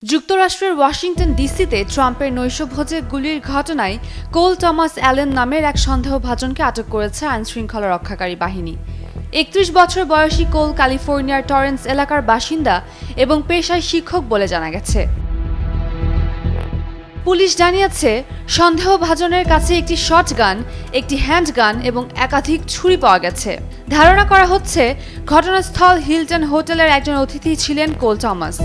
যুক্তরাষ্ট্রের ওয়াশিংটন ডিসিতে ট্রাম্পের নৈশভোজে গুলির ঘটনায় কোল টমাস অ্যালেন নামের এক সন্দেহভাজনকে আটক করেছে আইনশৃঙ্খলা রক্ষাকারী বাহিনী। ৩১ বছর বয়সী কোল ক্যালিফোর্নিয়ার টরেন্স এলাকার বাসিন্দা এবং পেশায় শিক্ষক বলে জানা গেছে। পুলিশ জানিয়েছে, সন্দেহভাজনের কাছে একটি শটগান, একটি হ্যান্ডগান এবং একাধিক ছুরি পাওয়া গেছে। ধারণা করা হচ্ছে, ঘটনাস্থল হিলটন হোটেলের একজন অতিথি ছিলেন কোল টমাস।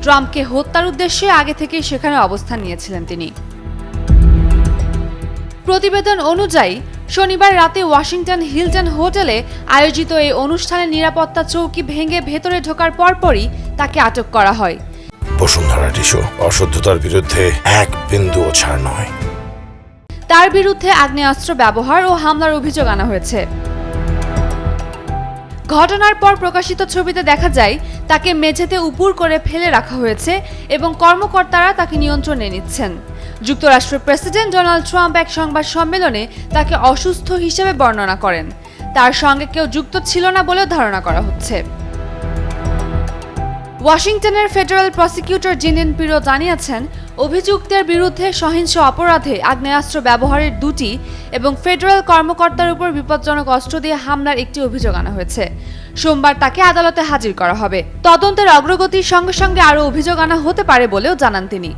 ট্রাম্পকে হত্যার উদ্দেশ্যে আগে থেকেই সেখানে অবস্থান নিয়েছিলেন তিনি। প্রতিবেদন অনুযায়ী শনিবার রাতে ওয়াশিংটন হিলটন হোটেলে আয়োজিত এই অনুষ্ঠানে নিরাপত্তা চৌকি ভেঙে ভেতরে ঢোকার পরপরই তাকে আটক করা হয়। বসুন্ধরা টিস্যু অশুদ্ধতার বিরুদ্ধে এক বিন্দুও ছাড় নয়। তার বিরুদ্ধে আগ্নেয়াস্ত্র ব্যবহার ও হামলার অভিযোগ আনা হয়েছে। ঘটনার পর প্রকাশিত ছবিতে দেখা যায়, তাকে মেঝেতে উপুর করে ফেলে রাখা হয়েছে এবং কর্মকর্তারা তাকে নিয়ন্ত্রণে নিচ্ছেন। যুক্তরাষ্ট্রের প্রেসিডেন্ট ডোনাল্ড ট্রাম্প এক সংবাদ সম্মেলনে তাকে অসুস্থ হিসেবে বর্ণনা করেন। তার সঙ্গে কেউ যুক্ত ছিল না বলেও ধারণা করা হচ্ছে। ওয়াশিংটনের ফেডারেল প্রসিকিউটর জিনেন পিরো জানিয়েছেন, অভিযুক্তের বিরুদ্ধে সহিংস অপরাধে আগ্নেয়াস্ত্র ব্যবহারের 2টি এবং ফেডারেল কর্মকর্তার উপর বিপজ্জনক অস্ত্র দিয়ে হামলার একটি অভিযোগ আনা হয়েছে। সোমবার তাকে আদালতে হাজির করা হবে। তদন্তের অগ্রগতির সঙ্গে সঙ্গে আরও অভিযোগ আনা হতে পারে বলেও জানান তিনি।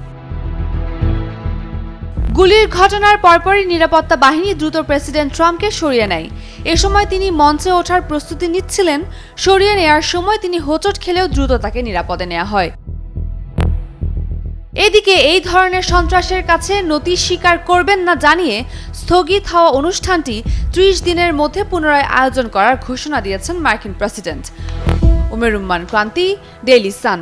গুলির ঘটনার পরপরই নিরাপত্তা বাহিনী দ্রুত প্রেসিডেন্ট ট্রাম্পকে সরিয়ে নেয়। এ সময় তিনি মঞ্চে ওঠার প্রস্তুতি নিচ্ছিলেন। সরিয়ে নেয়ার সময় তিনি হোঁচট খেলেও দ্রুত তাকে নিরাপদে নেওয়া হয়। এদিকে এই ধরনের সন্ত্রাসের কাছে নতি স্বীকার করবেন না জানিয়ে স্থগিত হওয়া অনুষ্ঠানটি 30 দিনের মধ্যে পুনরায় আয়োজন করার ঘোষণা দিয়েছেন মার্কিন প্রেসিডেন্ট। উমের রুম্মান ক্রান্তি, ডেইলি সান।